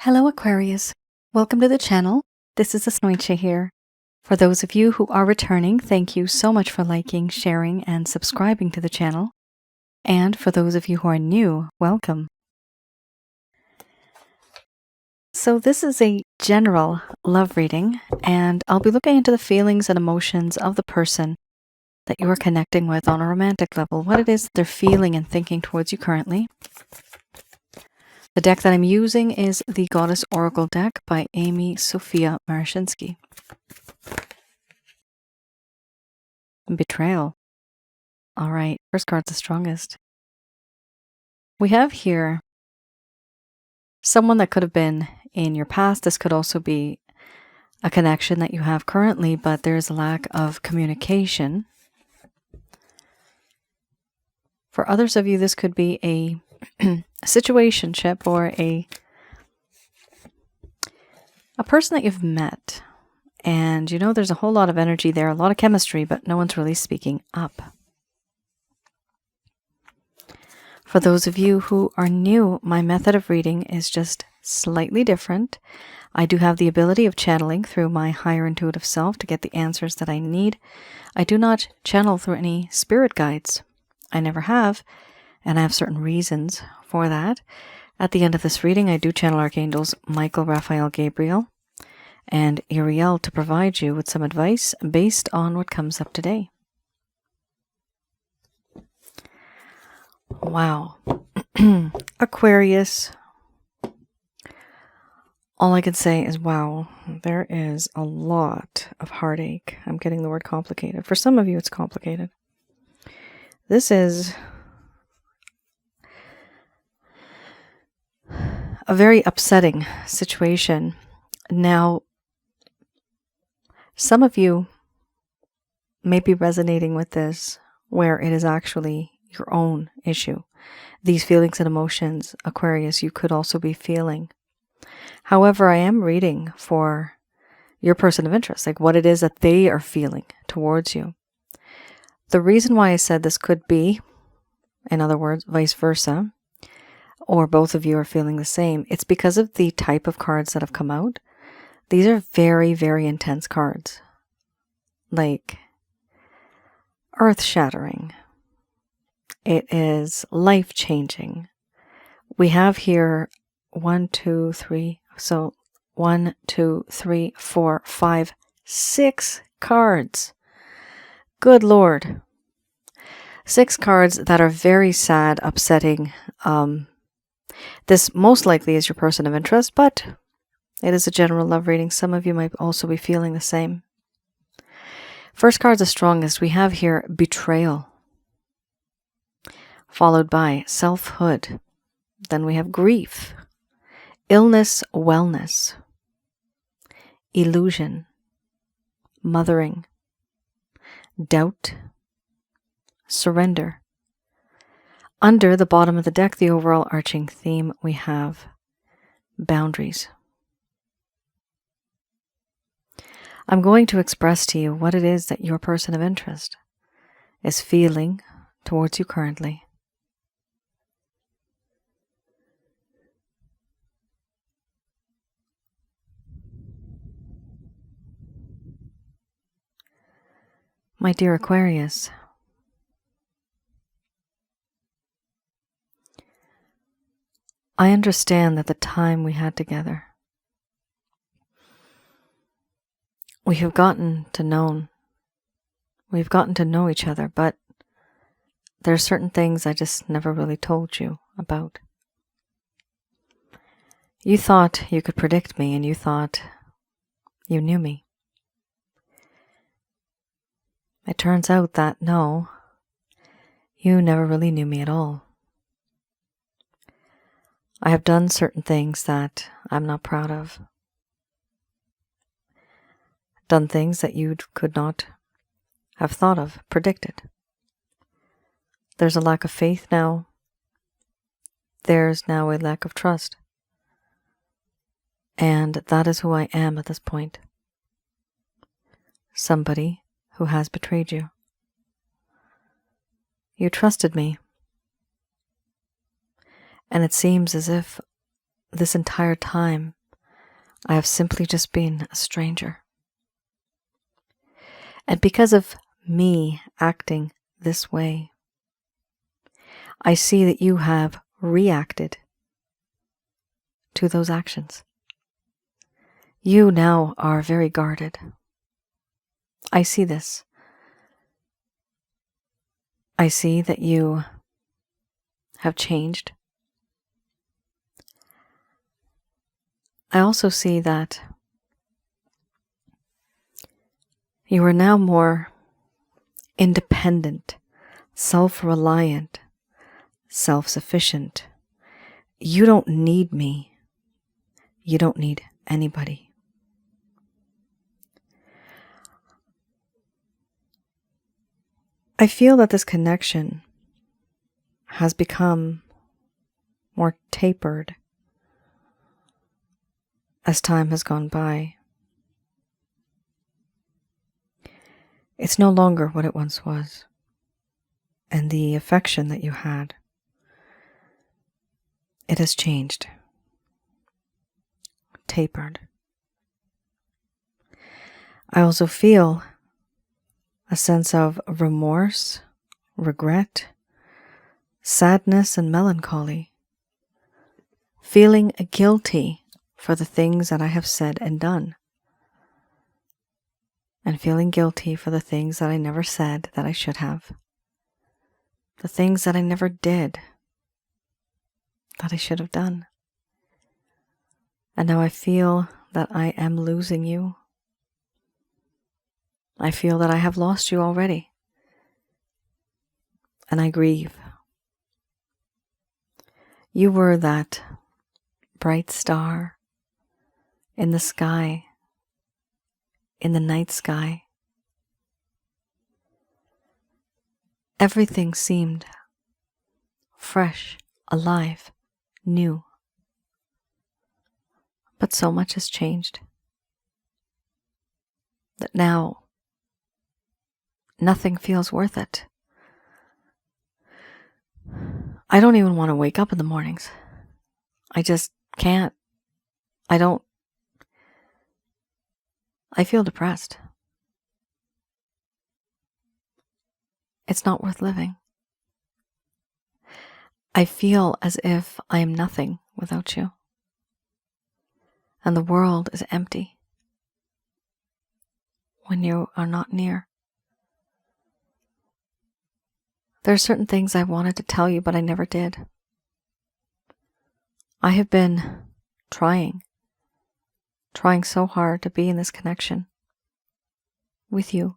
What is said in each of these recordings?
Hello Aquarius, welcome to the channel. This is Asnointia here. For those of you who are returning, thank you so much for liking, sharing, and subscribing to the channel. And for those of you who are new, welcome. So this is a general love reading, and I'll be looking into the feelings and emotions of the person that you are connecting with on a romantic level, what it is that they're feeling and thinking towards you currently. The deck that I'm using is the Goddess Oracle deck by Amy Sophia Marashinsky. Betrayal. All right, first card's the strongest. We have here someone that could have been in your past. This could also be a connection that you have currently, but there's a lack of communication. For others of you, this could be a situationship or a person that you've met, and you know there's a whole lot of energy there, a lot of chemistry, but no one's really speaking up. For those of you who are new, my method of reading is just slightly different. I do have the ability of channeling through my higher intuitive self to get the answers that I need. I do not channel through any spirit guides. I never have, and I have certain reasons for that. At the end of this reading, I do channel Archangels Michael, Raphael, Gabriel, and Uriel to provide you with some advice based on what comes up today. Wow. Aquarius. All I can say is, wow, there is a lot of heartache. I'm getting the word complicated. For some of you, it's complicated. This is a very upsetting situation. Now, some of you may be resonating with this where it is actually your own issue. These feelings and emotions, Aquarius, you could also be feeling. However, I am reading for your person of interest, like what it is that they are feeling towards you. The reason why I said this could be, in other words, vice versa, or both of you are feeling the same, it's because of the type of cards that have come out. These are very, very intense cards. Like earth-shattering. It is life-changing. We have here 1, 2, 3, so 1, 2, 3, 4, 5, 6 cards. Good Lord. 6 cards that are very sad, upsetting. This most likely is your person of interest, but it is a general love reading. Some of you might also be feeling the same. First card's the strongest. We have here betrayal, followed by selfhood. Then we have grief, illness, wellness, illusion, mothering, doubt, surrender. Under the bottom of the deck, the overall arching theme, we have boundaries. I'm going to express to you what it is that your person of interest is feeling towards you currently. My dear Aquarius, I understand that the time we had together, we've gotten to know each other, but there are certain things I just never really told you about. You thought you could predict me, and you thought you knew me. It turns out that no, you never really knew me at all. I have done certain things that I'm not proud of. Done things that you could not have thought of, predicted. There's a lack of faith now. There's now a lack of trust. And that is who I am at this point. Somebody who has betrayed you. You trusted me. And it seems as if this entire time, I have simply just been a stranger. And because of me acting this way, I see that you have reacted to those actions. You now are very guarded. I see this. I see that you have changed. I also see that you are now more independent, self-reliant, self-sufficient. You don't need me. You don't need anybody. I feel that this connection has become more tapered as time has gone by. It's no longer what it once was, and the affection that you had, it has changed, tapered. I also feel a sense of remorse, regret, sadness, and melancholy, feeling guilty for the things that I have said and done, and feeling guilty for the things that I never said that I should have, the things that I never did that I should have done. And now I feel that I am losing you. I feel that I have lost you already, and I grieve. You were that bright star in the sky, in the night sky. Everything seemed fresh, alive, new. But so much has changed that now nothing feels worth it. I don't even want to wake up in the mornings. I just can't. I feel depressed. It's not worth living. I feel as if I am nothing without you. And the world is empty when you are not near. There are certain things I wanted to tell you, but I never did. I have been trying so hard to be in this connection with you.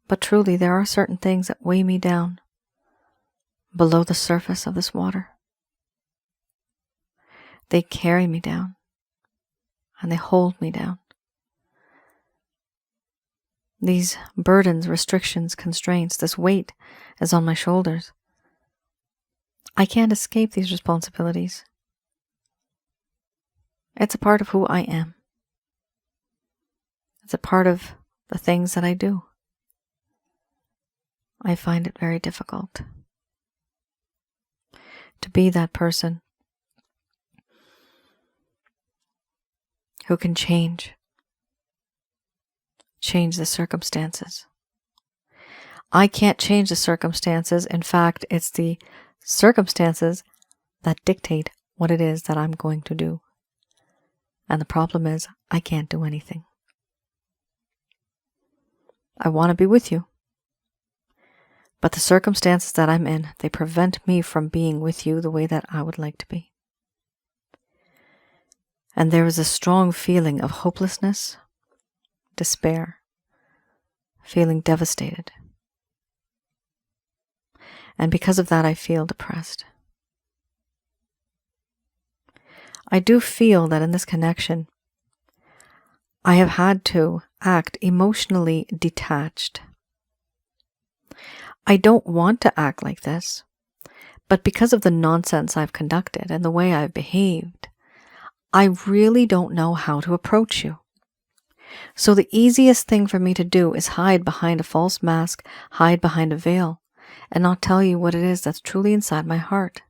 But truly, there are certain things that weigh me down below the surface of this water. They carry me down, and they hold me down. These burdens, restrictions, constraints, this weight is on my shoulders. I can't escape these responsibilities. It's a part of who I am. It's a part of the things that I do. I find it very difficult to be that person who can change the circumstances. I can't change the circumstances. In fact, it's the circumstances that dictate what it is that I'm going to do. And the problem is, I can't do anything. I want to be with you. But the circumstances that I'm in, they prevent me from being with you the way that I would like to be. And there is a strong feeling of hopelessness, despair, feeling devastated. And because of that, I feel depressed. I do feel that in this connection, I have had to act emotionally detached. I don't want to act like this, but because of the nonsense I've conducted and the way I've behaved, I really don't know how to approach you. So the easiest thing for me to do is hide behind a false mask, hide behind a veil, and not tell you what it is that's truly inside my heart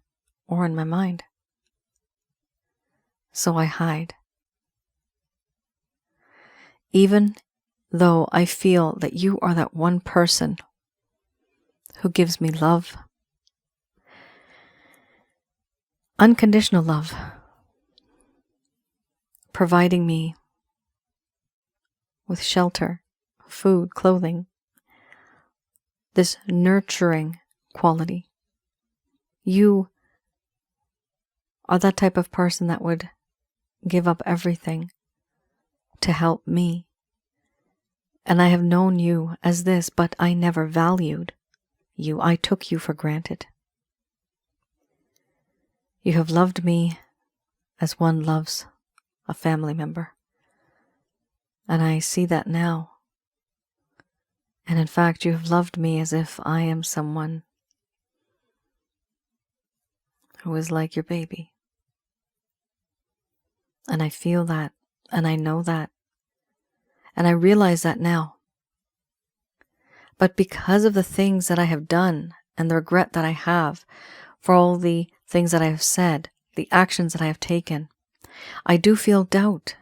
or in my mind. so I hide. Even though I feel that you are that one person who gives me love, unconditional love, providing me with shelter, food, clothing, this nurturing quality. You are that type of person that would give up everything to help me. And I have known you as this, but I never valued you. I took you for granted. You have loved me as one loves a family member. And I see that now. And in fact, you have loved me as if I am someone who is like your baby. And I feel that, and I know that, and I realize that now. But because of the things that I have done and the regret that I have for all the things that I have said, the actions that I have taken, I do feel doubt.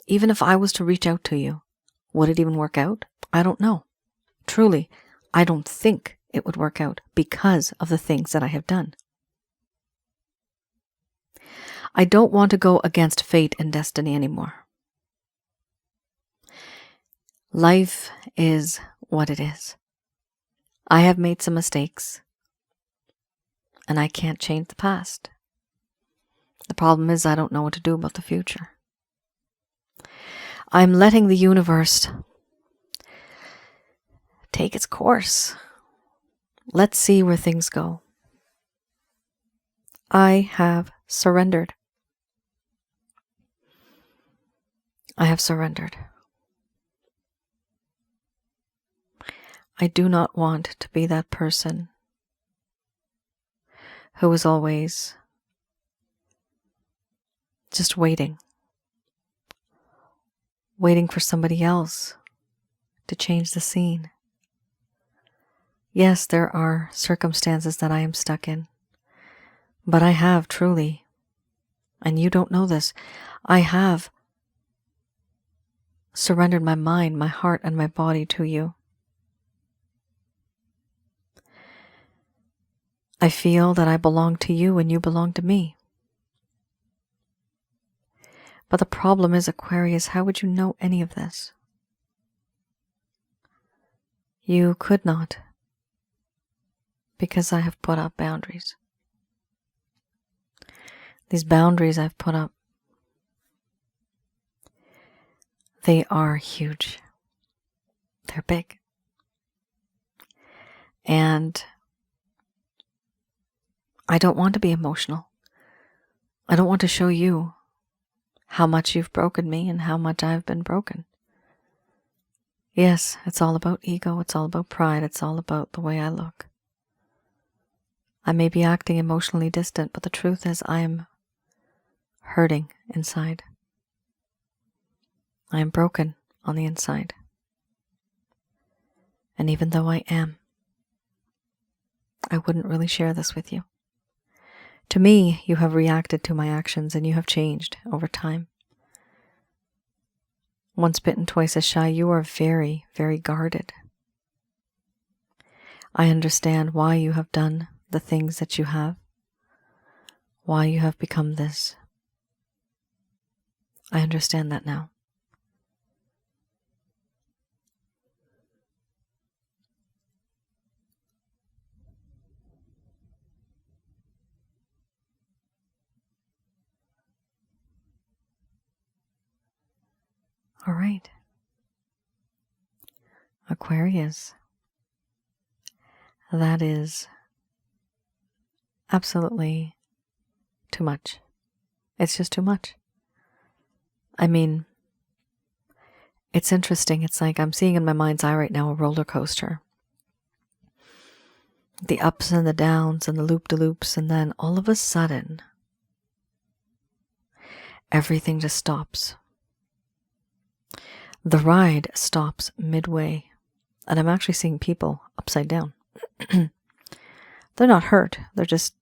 Even if I was to reach out to you, would it even work out? I don't know. Truly, I don't think it would work out because of the things that I have done. I don't want to go against fate and destiny anymore. Life is what it is. I have made some mistakes, and I can't change the past. The problem is I don't know what to do about the future. I'm letting the universe take its course. Let's see where things go. I have surrendered. I have surrendered. I do not want to be that person who is always just waiting for somebody else to change the scene. Yes, there are circumstances that I am stuck in, but I have truly, and you don't know this, I have surrendered my mind, my heart, and my body to you. I feel that I belong to you and you belong to me. But the problem is, Aquarius, how would you know any of this? You could not, because I have put up boundaries. These boundaries I've put up, they are huge. They're big. And I don't want to be emotional. I don't want to show you how much you've broken me and how much I've been broken. Yes, it's all about ego. It's all about pride. It's all about the way I look. I may be acting emotionally distant, but the truth is I am hurting inside. I am broken on the inside. And even though I am, I wouldn't really share this with you. To me, you have reacted to my actions and you have changed over time. Once bitten, twice as shy, you are very, very guarded. I understand why you have done the things that you have, why you have become this. I understand that now. All right. Aquarius. That is absolutely too much. It's just too much. I mean, it's interesting. It's like I'm seeing in my mind's eye right now a roller coaster. The ups and the downs and the loop-de-loops, and then all of a sudden, everything just stops. The ride stops midway, and I'm actually seeing people upside down. They're not hurt. They're just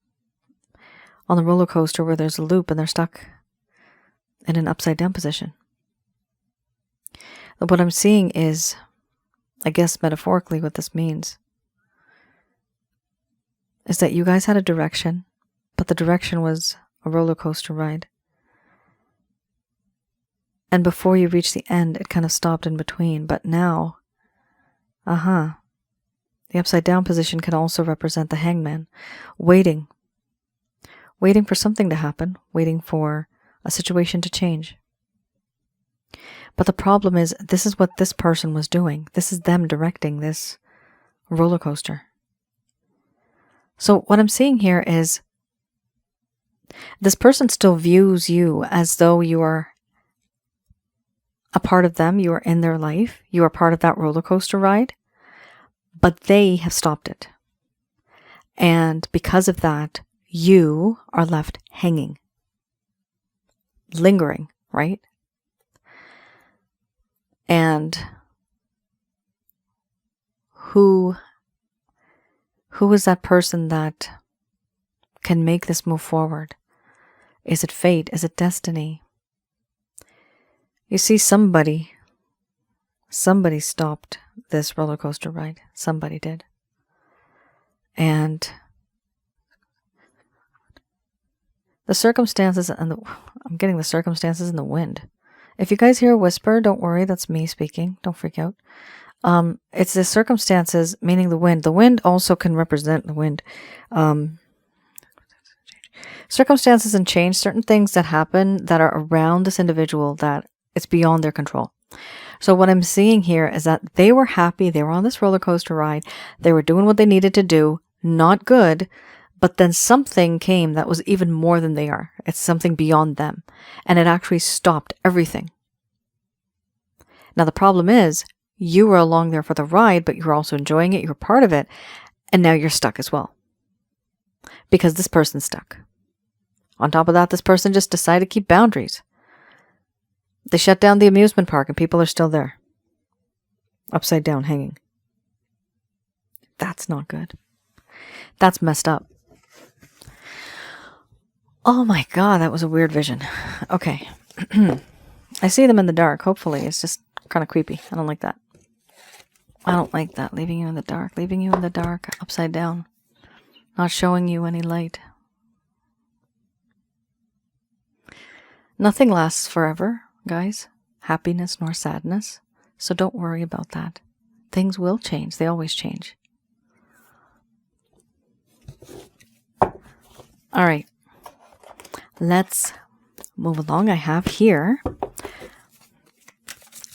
on the roller coaster where there's a loop and they're stuck in an upside down position. What I'm seeing is, I guess metaphorically what this means, is that you guys had a direction, but the direction was a roller coaster ride. And before you reached the end, it kind of stopped in between. But now, the upside down position can also represent the hangman, waiting for something to happen, waiting for a situation to change. But the problem is, this is what this person was doing. This is them directing this roller coaster. So what I'm seeing here is, this person still views you as though you are a part of them, you are in their life, you are part of that roller coaster ride, but they have stopped it. And because of that, you are left hanging, lingering, right? And who is that person that can make this move forward? Is it fate? Is it destiny? You see, somebody stopped this roller coaster ride. Somebody did. And the circumstances and I'm getting the circumstances in the wind. If you guys hear a whisper, don't worry, that's me speaking. Don't freak out. It's the circumstances, meaning the wind. The wind also can represent the wind. Circumstances and change, certain things that happen that are around this individual that it's beyond their control. So what I'm seeing here is that they were happy. They were on this roller coaster ride. They were doing what they needed to do. Not good. But then something came that was even more than they are. It's something beyond them. And it actually stopped everything. Now the problem is, you were along there for the ride, but you're also enjoying it. You're part of it. And now you're stuck as well. Because this person's stuck. On top of that, this person just decided to keep boundaries. They shut down the amusement park and people are still there. Upside down, hanging. That's not good. That's messed up. Oh my God, that was a weird vision. Okay. I see them in the dark, hopefully. It's just kind of creepy. I don't like that. I don't like that. Leaving you in the dark. Leaving you in the dark. Upside down. Not showing you any light. Nothing lasts forever, guys. Happiness nor sadness. So don't worry about that. Things will change. They always change. All right. Let's move along. I have here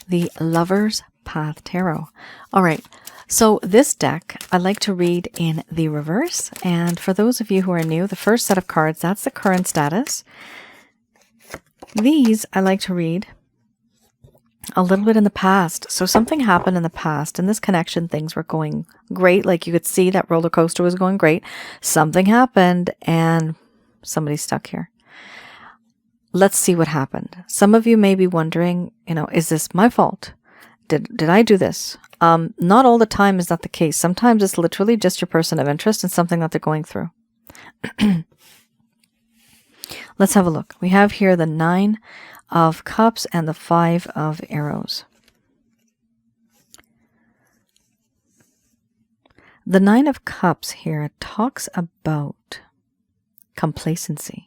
the Lover's Path Tarot. All right. So this deck, I like to read in the reverse. And for those of you who are new, the first set of cards, that's the current status. These I like to read a little bit in the past. So something happened in the past. In this connection, things were going great. Like you could see that roller coaster was going great. Something happened and somebody's stuck here. Let's see what happened. Some of you may be wondering, is this my fault? Did I do this? Not all the time is that the case. Sometimes it's literally just your person of interest and something that they're going through. Let's have a look. We have here the 9 of Cups and the 5 of Arrows. The 9 of Cups here talks about complacency.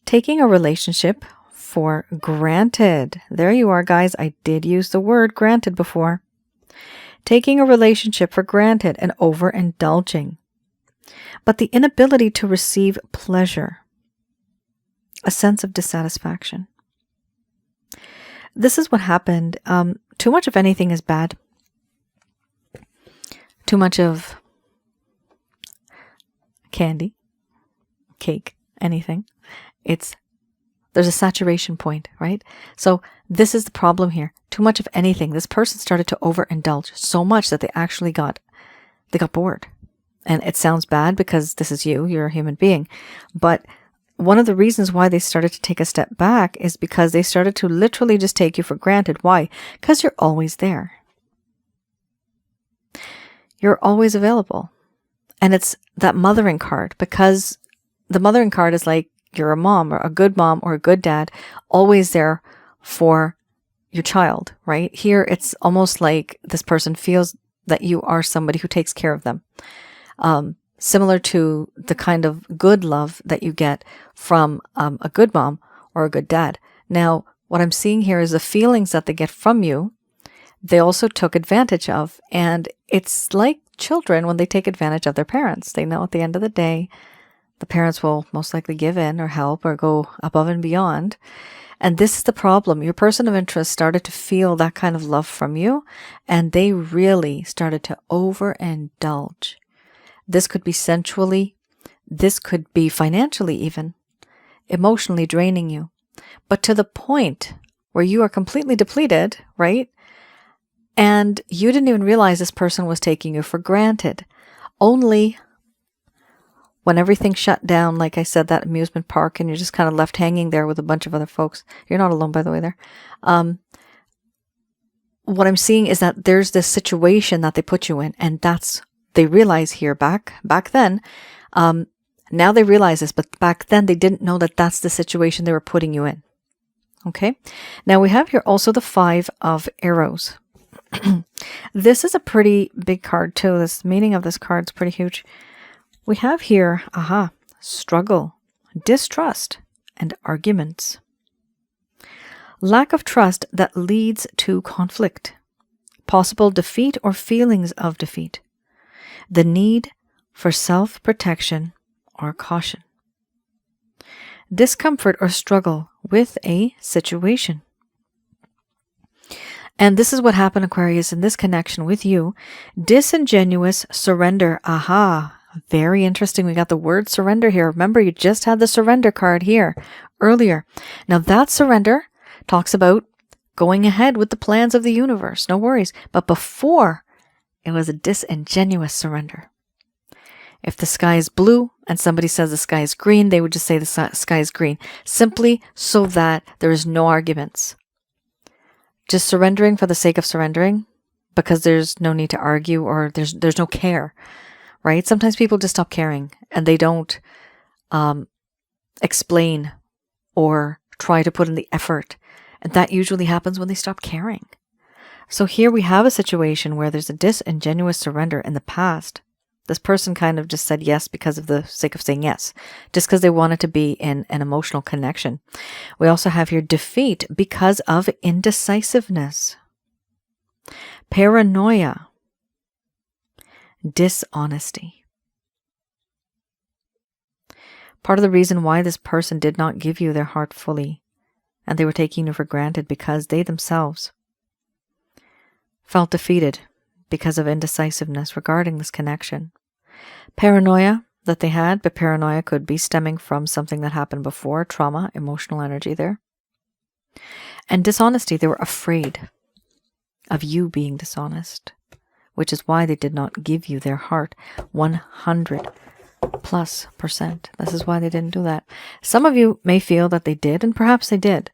Taking a relationship for granted. There you are, guys. I did use the word granted before. Taking a relationship for granted and overindulging. But the inability to receive pleasure. A sense of dissatisfaction. This is what happened. Too much of anything is bad. Too much of candy, cake, anything. There's a saturation point, right? So this is the problem here. Too much of anything. This person started to overindulge so much that they actually got bored. And it sounds bad because this is you're a human being. But one of the reasons why they started to take a step back is because they started to literally just take you for granted. Why? Because you're always there. You're always available. And it's that mothering card, because the mothering card is like, you're a mom or a good mom or a good dad, always there for your child, right? Here, it's almost like this person feels that you are somebody who takes care of them. Similar to the kind of good love that you get from a good mom or a good dad. Now, what I'm seeing here is the feelings that they get from you, they also took advantage of. And it's like children when they take advantage of their parents. They know at the end of the day, the parents will most likely give in or help or go above and beyond. And this is the problem. Your person of interest started to feel that kind of love from you, and they really started to overindulge. This could be sensually, this could be financially even, emotionally draining you. But to the point where you are completely depleted, right? And you didn't even realize this person was taking you for granted. Only when everything shut down, like I said, that amusement park, and you're just kind of left hanging there with a bunch of other folks. You're not alone, by the way, there. What I'm seeing is that there's this situation that they put you in, and they realize here back then, now they realize this, but back then they didn't know that that's the situation they were putting you in. Okay. Now we have here also the 5 of Arrows. This is a pretty big card too. This meaning of this card is pretty huge. We have here, struggle, distrust, and arguments. Lack of trust that leads to conflict. Possible defeat or feelings of defeat. The need for self-protection or caution. Discomfort or struggle with a situation. And this is what happened, Aquarius, in this connection with you. Disingenuous surrender. Very interesting. We got the word surrender here. Remember, you just had the surrender card here earlier. Now that surrender talks about going ahead with the plans of the universe. No worries. But before, it was a disingenuous surrender. If the sky is blue and somebody says the sky is green, they would just say the sky is green, simply so that there is no arguments. Just surrendering for the sake of surrendering, because there's no need to argue or there's no care, right? Sometimes people just stop caring and they don't explain or try to put in the effort. And that usually happens when they stop caring. So here we have a situation where there's a disingenuous surrender in the past. This person kind of just said yes because of the sake of saying yes, just because they wanted to be in an emotional connection. We also have here defeat because of indecisiveness, paranoia, dishonesty. Part of the reason why this person did not give you their heart fully, and they were taking you for granted because they themselves felt defeated because of indecisiveness regarding this connection. Paranoia that they had, but paranoia could be stemming from something that happened before, trauma, emotional energy there. And dishonesty, they were afraid of you being dishonest, which is why they did not give you their heart 100+%. This is why they didn't do that. Some of you may feel that they did, and perhaps they did.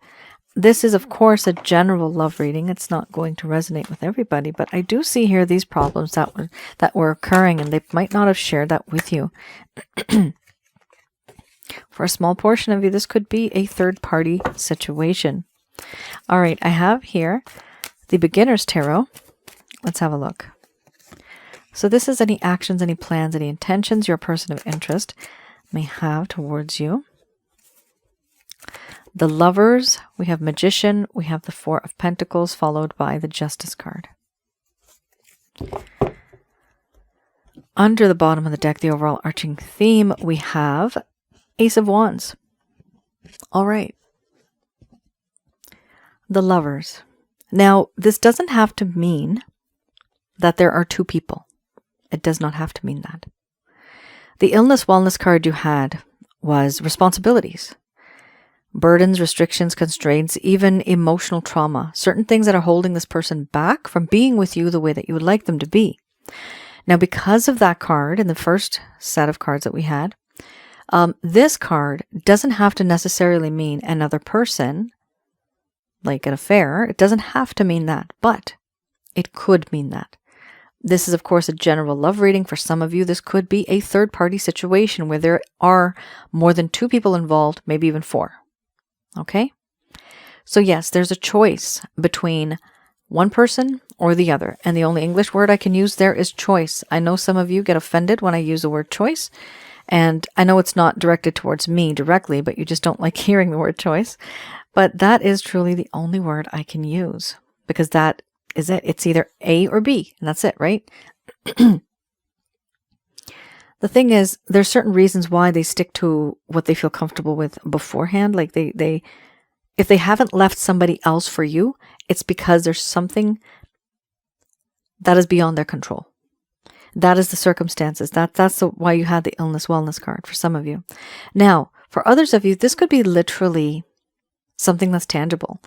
This is, of course, a general love reading. It's not going to resonate with everybody, but I do see here these problems that were occurring, and they might not have shared that with you. For a small portion of you, this could be a third-party situation. All right, I have here the Beginner's Tarot. Let's have a look. So this is any actions, any plans, any intentions your person of interest may have towards you. The Lovers, we have Magician, we have the 4 of Pentacles, followed by the Justice card. Under the bottom of the deck, the overall arching theme, we have Ace of Wands. All right. The Lovers. Now, this doesn't have to mean that there are 2 people. It does not have to mean that. The Illness Wellness card you had was responsibilities. Burdens, restrictions, constraints, even emotional trauma. Certain things that are holding this person back from being with you the way that you would like them to be. Now, because of that card in the first set of cards that we had, this card doesn't have to necessarily mean another person, like an affair. It doesn't have to mean that, but it could mean that. This is, of course, a general love reading. For some of you, this could be a third-party situation where there are more than 2 people involved, maybe even 4. Okay? So yes, there's a choice between one person or the other. And the only English word I can use there is choice. I know some of you get offended when I use the word choice. And I know it's not directed towards me directly, but you just don't like hearing the word choice. But that is truly the only word I can use, because that is it. It's either A or B, and that's it, right? The thing is, there's certain reasons why they stick to what they feel comfortable with beforehand. Like if they haven't left somebody else for you, it's because there's something that is beyond their control. That is the circumstances. That's why you had the illness wellness card for some of you. Now, for others of you, this could be literally something that's tangible.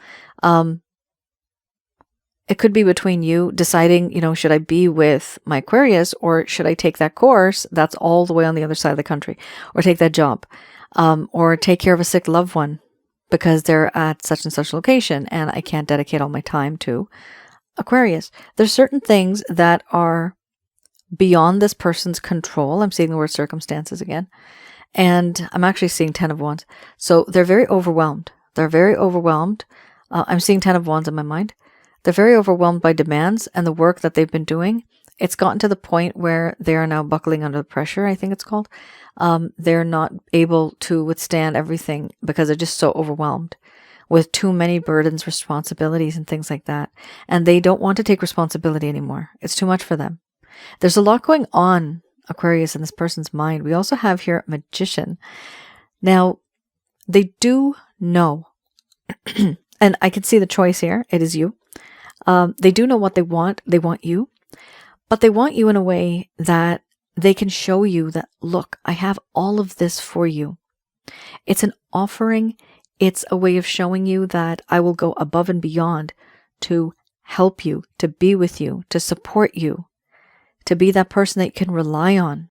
It could be between you deciding, should I be with my Aquarius, or should I take that course that's all the way on the other side of the country, or take that job, or take care of a sick loved one because they're at such and such location and I can't dedicate all my time to Aquarius. There's certain things that are beyond this person's control. I'm seeing the word circumstances again. And I'm actually seeing 10 of Wands. So they're very overwhelmed. They're very overwhelmed. I'm seeing 10 of Wands in my mind. They're very overwhelmed by demands and the work that they've been doing. It's gotten to the point where they are now buckling under the pressure, I think it's called. They're not able to withstand everything because they're just so overwhelmed with too many burdens, responsibilities, and things like that. And they don't want to take responsibility anymore. It's too much for them. There's a lot going on, Aquarius, in this person's mind. We also have here Magician. Now, they do know, and I can see the choice here. It is you. They do know what they want. They want you, but they want you in a way that they can show you that, look, I have all of this for you. It's an offering. It's a way of showing you that I will go above and beyond to help you, to be with you, to support you, to be that person that you can rely on.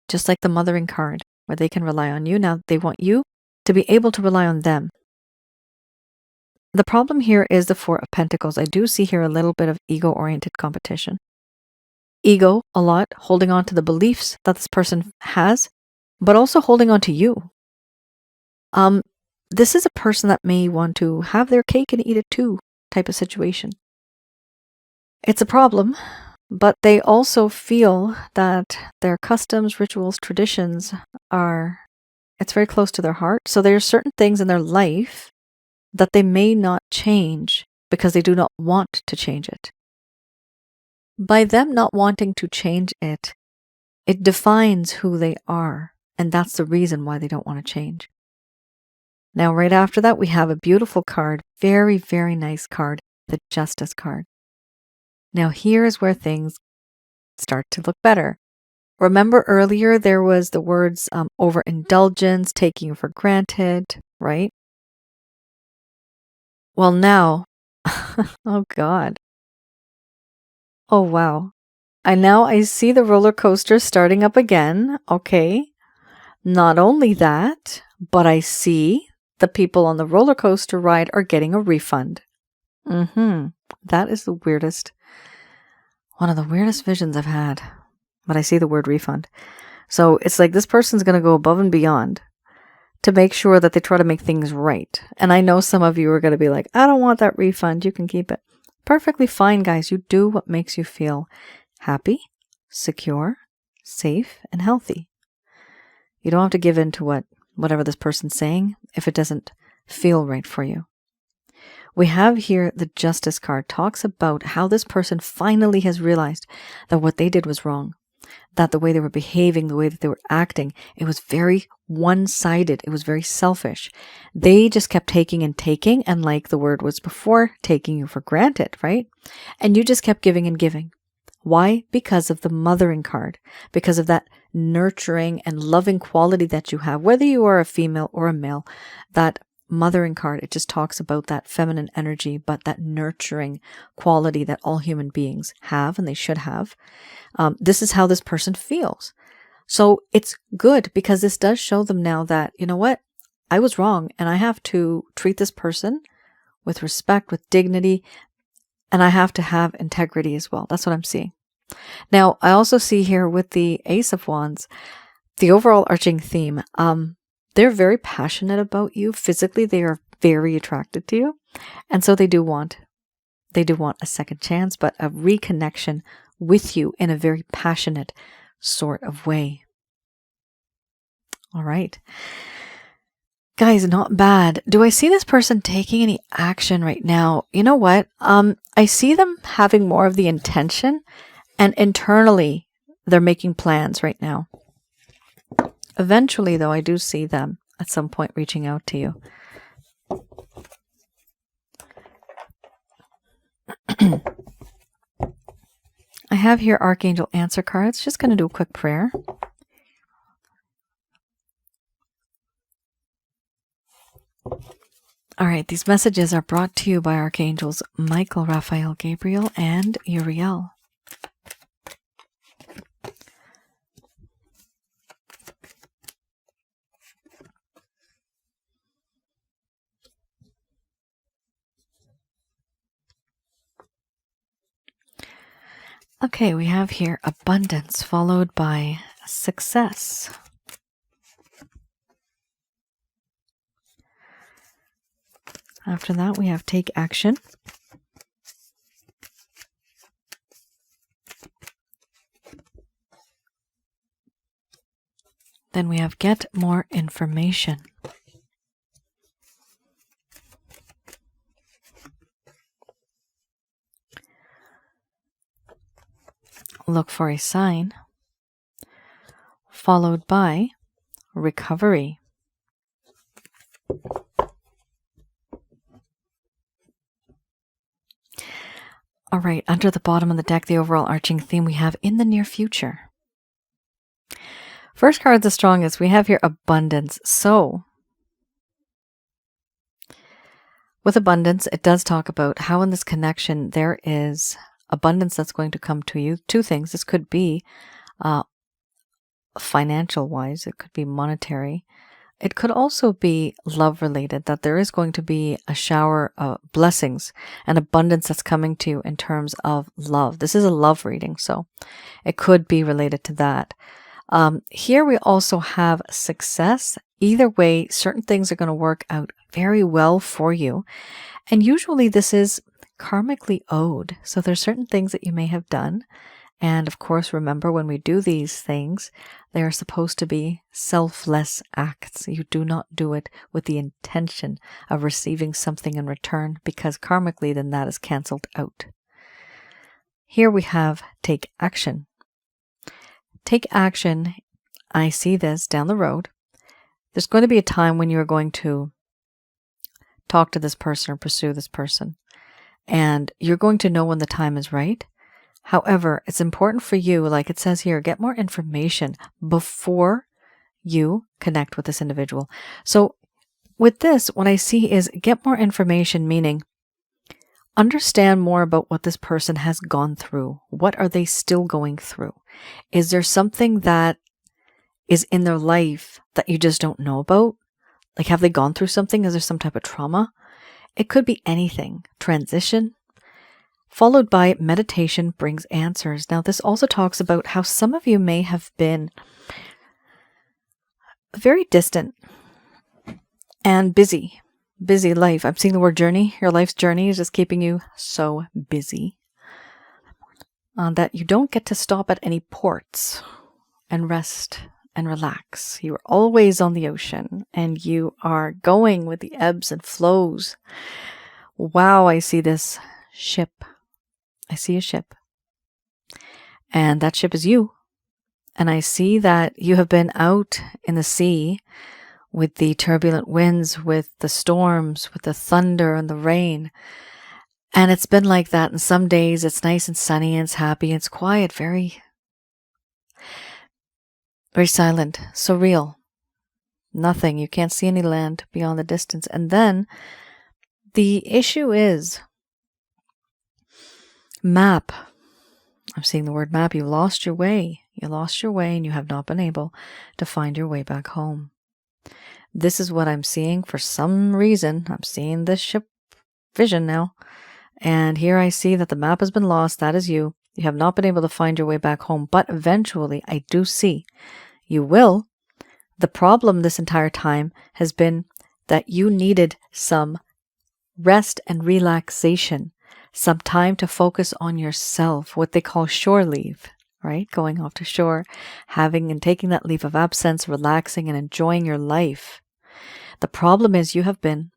Just like the mothering card, where they can rely on you. Now they want you to be able to rely on them. The problem here is the 4 of Pentacles. I do see here a little bit of ego-oriented competition. Ego, a lot, holding on to the beliefs that this person has, but also holding on to you. This is a person that may want to have their cake and eat it too type of situation. It's a problem, but they also feel that their customs, rituals, traditions it's very close to their heart. So there are certain things in their life that they may not change because they do not want to change it. By them not wanting to change it, it defines who they are, and that's the reason why they don't want to change. Now, right after that, we have a beautiful card, very, very nice card, the Justice card. Now, here is where things start to look better. Remember earlier there was the words overindulgence, taking for granted, right? Well, now, oh God. Oh, wow. I see the roller coaster starting up again. Okay. Not only that, but I see the people on the roller coaster ride are getting a refund. That is the weirdest, one of the weirdest visions I've had. But I see the word refund. So it's like this person's going to go above and beyond to make sure that they try to make things right. And I know some of you are going to be like, I don't want that refund. You can keep it. Perfectly fine, guys. You do what makes you feel happy, secure, safe, and healthy. You don't have to give in to whatever this person's saying if it doesn't feel right for you. We have here the Justice card talks about how this person finally has realized that what they did was wrong. That the way they were behaving, the way that they were acting, it was very one-sided. It was very selfish. They just kept taking and taking, and like the word was before, taking you for granted, right? And you just kept giving and giving. Why? Because of the mothering card, because of that nurturing and loving quality that you have, whether you are a female or a male. That mothering card, it just talks about that feminine energy, but that nurturing quality that all human beings have and they should have. This is how this person feels. So it's good because this does show them now that, you know what, I was wrong and I have to treat this person with respect, with dignity, And I have to have integrity as well. That's what I'm seeing. Now, I also see here with the Ace of Wands, the overall arching theme, they're very passionate about you. Physically, they are very attracted to you. And so they do want a second chance, but a reconnection with you in a very passionate sort of way. All right. Guys, not bad. Do I see this person taking any action right now? You know what? I see them having more of the intention, and internally they're making plans right now. Eventually, though, I do see them at some point reaching out to you. I have here Archangel answer cards. Just going to do a quick prayer. All right, these messages are brought to you by Archangels Michael, Raphael, Gabriel, and Uriel. Okay, we have here abundance followed by success. After that, we have take action. Then we have get more information. Look for a sign, followed by recovery. All right, under the bottom of the deck, the overall arching theme we have in the near future. First card's the strongest. We have here abundance. So, with abundance, it does talk about how in this connection there is abundance that's going to come to you. Two things. This could be financial-wise. It could be monetary. It could also be love-related, that there is going to be a shower of blessings and abundance that's coming to you in terms of love. This is a love reading, so it could be related to that. Here we also have success. Either way, certain things are going to work out very well for you. And usually this is karmically owed. So there's certain things that you may have done. And of course, remember when we do these things, they are supposed to be selfless acts. You do not do it with the intention of receiving something in return, because karmically then that is canceled out. Here we have take action. Take action. I see this down the road. There's going to be a time when you're going to talk to this person or pursue this person. And you're going to know when the time is right. However, it's important for you, like it says here, get more information before you connect with this individual. So with this, what I see is get more information, meaning understand more about what this person has gone through. What are they still going through? Is there something that is in their life that you just don't know about? Like, have they gone through something? Is there some type of trauma? It could be anything. Transition. Followed by meditation brings answers. Now, this also talks about how some of you may have been very distant and busy life. I'm seeing the word journey. Your life's journey is just keeping you so busy that you don't get to stop at any ports and rest and relax. You are always on the ocean and you are going with the ebbs and flows. Wow, I see this ship. I see a ship. And that ship is you. And I see that you have been out in the sea with the turbulent winds, with the storms, with the thunder and the rain. And it's been like that. And some days it's nice and sunny and it's happy and it's quiet, very silent, surreal. Nothing. You can't see any land beyond the distance. And then the issue is map. I'm seeing the word map. You lost your way. You lost your way and you have not been able to find your way back home. This is what I'm seeing. For some reason, I'm seeing this ship vision now. And here I see that the map has been lost. That is you. You have not been able to find your way back home, but eventually I do see you will. The problem this entire time has been that you needed some rest and relaxation, some time to focus on yourself, what they call shore leave, right? Going off to shore, having and taking that leave of absence, relaxing and enjoying your life. The problem is you have been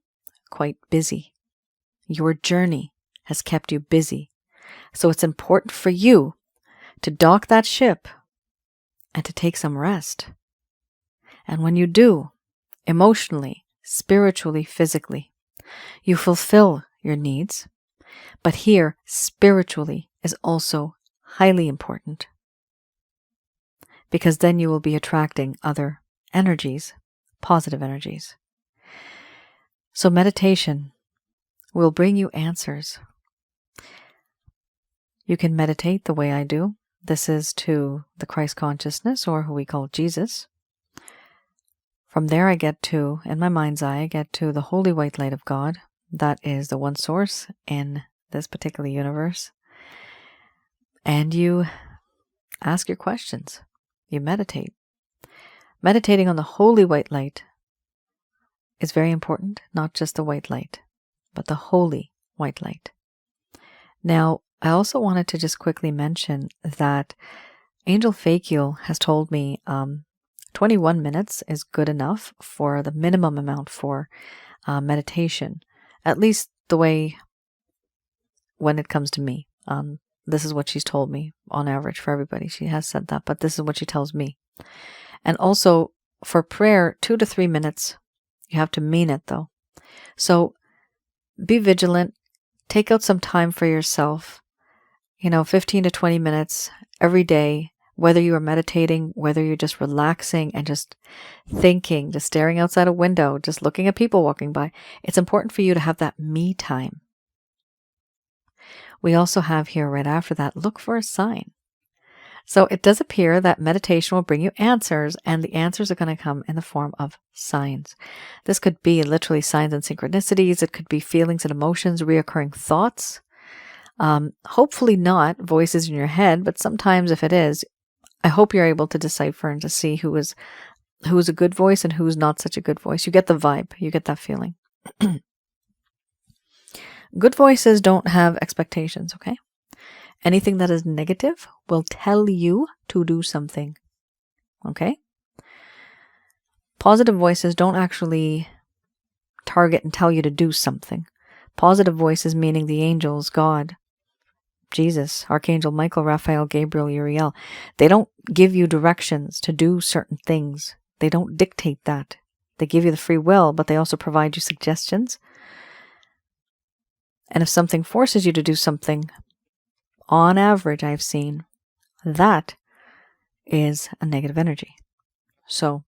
quite busy. Your journey has kept you busy. So it's important for you to dock that ship and to take some rest. And when you do, emotionally, spiritually, physically, you fulfill your needs. But here, spiritually is also highly important, because then you will be attracting other energies, positive energies. So meditation will bring you answers. You can meditate the way I do. This is to the Christ consciousness, or who we call Jesus. From there I get to, in my mind's eye, I get to the holy white light of God. That is the one source in this particular universe. And you ask your questions. You meditate. Meditating on the holy white light is very important, not just the white light, but the holy white light. Now, I also wanted to just quickly mention that Angel Fakiel has told me 21 minutes is good enough for the minimum amount for meditation, at least the way when it comes to me. This is what she's told me on average for everybody. She has said that, but this is what she tells me. And also for prayer, 2 to 3 minutes. You have to mean it though. So be vigilant. Take out some time for yourself. 15 to 20 minutes every day, whether you are meditating, whether you're just relaxing and just thinking, just staring outside a window, just looking at people walking by. It's important for you to have that me time. We also have here right after that, look for a sign. So it does appear that meditation will bring you answers, and the answers are going to come in the form of signs. This could be literally signs and synchronicities. It could be feelings and emotions, reoccurring thoughts. Hopefully not voices in your head, but sometimes if it is, I hope you're able to decipher and to see who is a good voice and who's not such a good voice. You get the vibe, you get that feeling. Good voices don't have expectations, okay? Anything that is negative will tell you to do something, okay? Positive voices don't actually target and tell you to do something. Positive voices, meaning the angels, God, Jesus, Archangel Michael, Raphael, Gabriel, Uriel, they don't give you directions to do certain things. They don't dictate that. They give you the free will, but they also provide you suggestions. And if something forces you to do something, on average, I've seen, that is a negative energy. So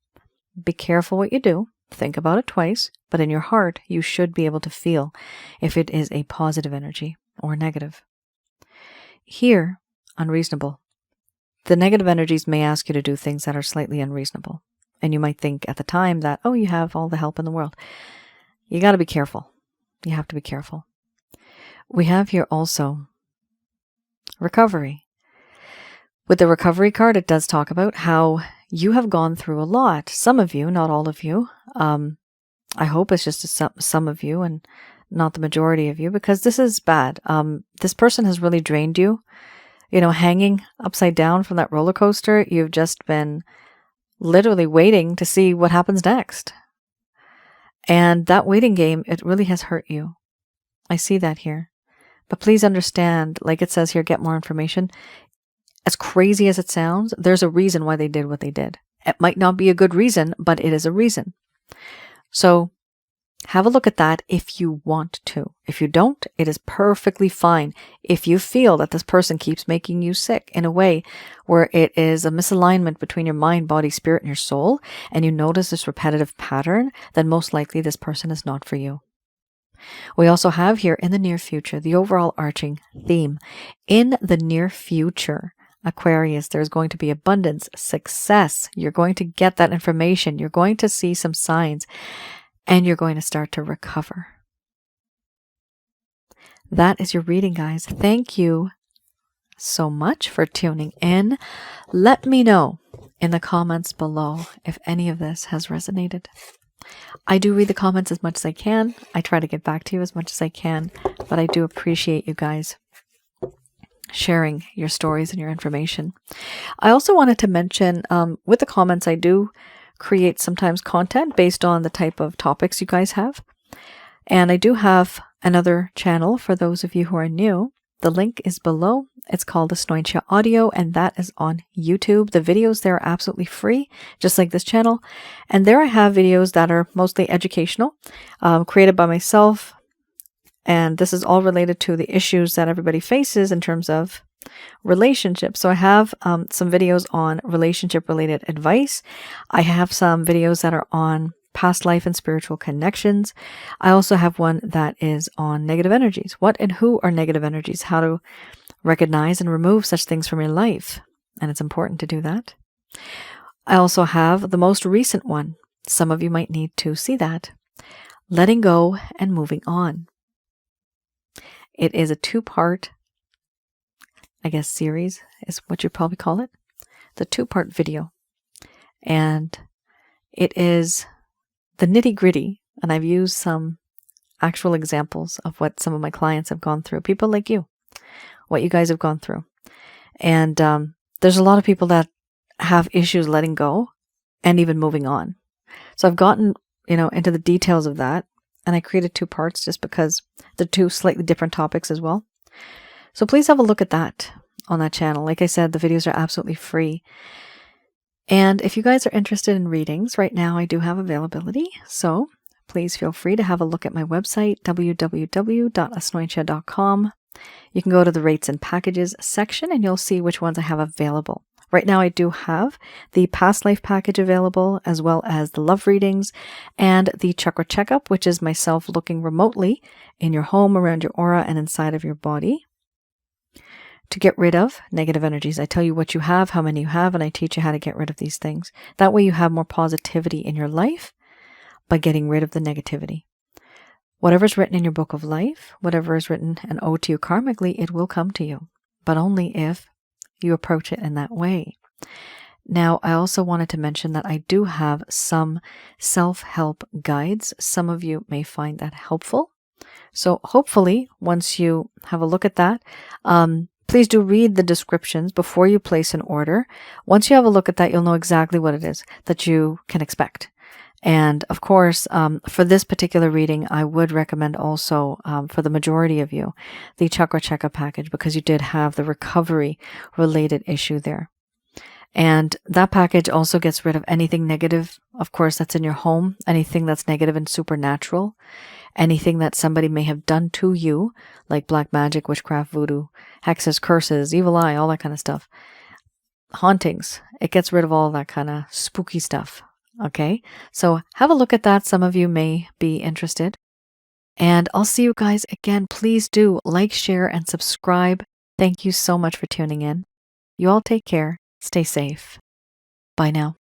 be careful what you do. Think about it twice, but in your heart, you should be able to feel if it is a positive energy or negative. Here, unreasonable. The negative energies may ask you to do things that are slightly unreasonable. And you might think at the time that, oh, you have all the help in the world. You got to be careful. You have to be careful. We have here also recovery. With the recovery card, it does talk about how you have gone through a lot. Some of you, not all of you. I hope it's just some of you and not the majority of you, because this is bad. This person has really drained you. Hanging upside down from that roller coaster, you've just been literally waiting to see what happens next. And that waiting game, it really has hurt you. I see that here. But please understand, like it says here, get more information. As crazy as it sounds, there's a reason why they did what they did. It might not be a good reason, but it is a reason. So have a look at that if you want to. If you don't, it is perfectly fine. If you feel that this person keeps making you sick in a way where it is a misalignment between your mind, body, spirit, and your soul, and you notice this repetitive pattern, then most likely this person is not for you. We also have here in the near future, the overall arching theme. In the near future, Aquarius, there's going to be abundance, success. You're going to get that information. You're going to see some signs, and you're going to start to recover. that is your reading, guys. Thank you so much for tuning in. Let me know in the comments below if any of this has resonated. I do read the comments as much as I can. I try to get back to you as much as I can, but I do appreciate you guys sharing your stories and your information. I also wanted to mention, with the comments, I do create sometimes content based on the type of topics you guys have. And I do have another channel for those of you who are new. The link is below. It's called Asnointia Audio, and that is on YouTube. The videos there are absolutely free, just like this channel. And there I have videos that are mostly educational, created by myself. And this is all related to the issues that everybody faces in terms of relationships. So I have some videos on relationship-related advice. I have some videos that are on past life and spiritual connections. I also have one that is on negative energies. What and who are negative energies? How to recognize and remove such things from your life. And it's important to do that. I also have the most recent one. Some of you might need to see that. Letting go and moving on. It is a 2-part, I guess, series is what you'd probably call it. The 2-part video. And it is the nitty-gritty, and I've used some actual examples of what some of my clients have gone through. People like you, what you guys have gone through. And there's a lot of people that have issues letting go and even moving on. So I've gotten, into the details of that, and I created 2 parts just because they're 2 slightly different topics as well. So please have a look at that on that channel. Like I said, the videos are absolutely free. And if you guys are interested in readings, right now I do have availability. So please feel free to have a look at my website, www.asnointia.com. You can go to the rates and packages section and you'll see which ones I have available. Right now I do have the past life package available, as well as the love readings and the chakra checkup, which is myself looking remotely in your home, around your aura, and inside of your body to get rid of negative energies. I tell you what you have, how many you have, and I teach you how to get rid of these things. That way you have more positivity in your life by getting rid of the negativity. Whatever's written in your book of life, whatever is written and owed to you karmically, it will come to you, but only if you approach it in that way. Now, I also wanted to mention that I do have some self-help guides. Some of you may find that helpful. So hopefully, once you have a look at that, please do read the descriptions before you place an order. Once you have a look at that, you'll know exactly what it is that you can expect. And of course, for this particular reading, I would recommend also, for the majority of you, the chakra checkup package, because you did have the recovery related issue there. And that package also gets rid of anything negative, of course, that's in your home, anything that's negative and supernatural, anything that somebody may have done to you, like black magic, witchcraft, voodoo, hexes, curses, evil eye, all that kind of stuff. Hauntings. It gets rid of all that kind of spooky stuff. Okay, so have a look at that. Some of you may be interested. And I'll see you guys again. Please do like, share, and subscribe. Thank you so much for tuning in. You all take care. Stay safe. Bye now.